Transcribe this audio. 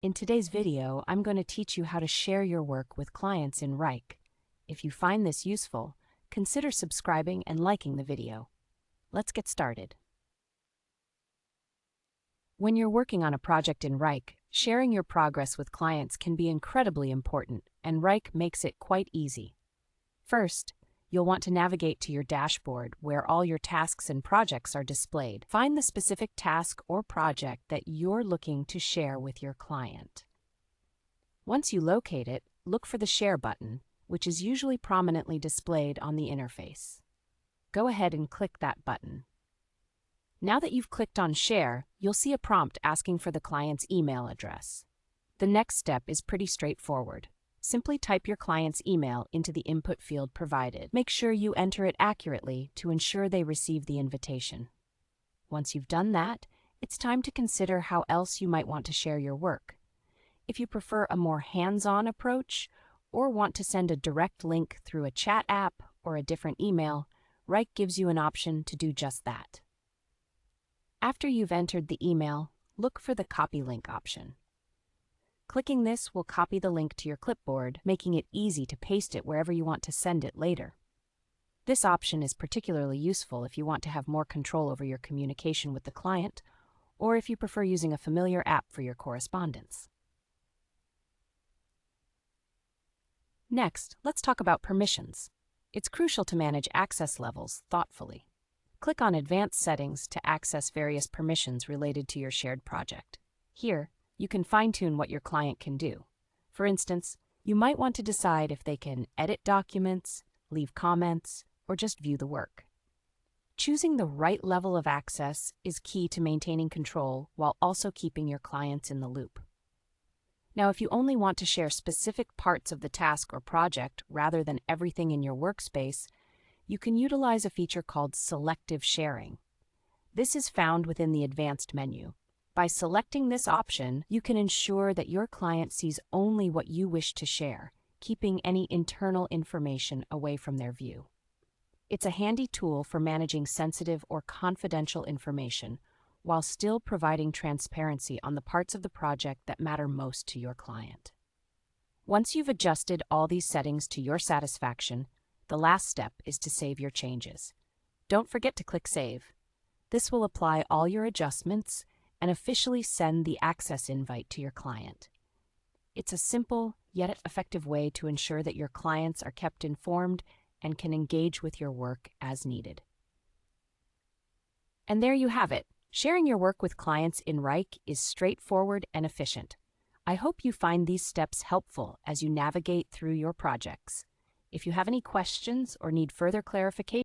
In today's video, I'm going to teach you how to share your work with clients in Wrike. If you find this useful, consider subscribing and liking the video. Let's get started. When you're working on a project in Wrike, sharing your progress with clients can be incredibly important, and Wrike makes it quite easy. First, you'll want to navigate to your dashboard where all your tasks and projects are displayed. Find the specific task or project that you're looking to share with your client. Once you locate it, look for the Share button, which is usually prominently displayed on the interface. Go ahead and click that button. Now that you've clicked on Share, you'll see a prompt asking for the client's email address. The next step is pretty straightforward. Simply type your client's email into the input field provided. Make sure you enter it accurately to ensure they receive the invitation. Once you've done that, it's time to consider how else you might want to share your work. If you prefer a more hands-on approach or want to send a direct link through a chat app or a different email, Wrike gives you an option to do just that. After you've entered the email, look for the Copy Link option. Clicking this will copy the link to your clipboard, making it easy to paste it wherever you want to send it later. This option is particularly useful if you want to have more control over your communication with the client, or if you prefer using a familiar app for your correspondence. Next, let's talk about permissions. It's crucial to manage access levels thoughtfully. Click on Advanced Settings to access various permissions related to your shared project. Here, you can fine-tune what your client can do. For instance, you might want to decide if they can edit documents, leave comments, or just view the work. Choosing the right level of access is key to maintaining control while also keeping your clients in the loop. Now, if you only want to share specific parts of the task or project rather than everything in your workspace, you can utilize a feature called Selective Sharing. This is found within the Advanced menu. By selecting this option, you can ensure that your client sees only what you wish to share, keeping any internal information away from their view. It's a handy tool for managing sensitive or confidential information, while still providing transparency on the parts of the project that matter most to your client. Once you've adjusted all these settings to your satisfaction, the last step is to save your changes. Don't forget to click Save. This will apply all your adjustments and officially send the access invite to your client. It's a simple yet effective way to ensure that your clients are kept informed and can engage with your work as needed. And there you have it. Sharing your work with clients in Wrike is straightforward and efficient. I hope you find these steps helpful as you navigate through your projects. If you have any questions or need further clarification,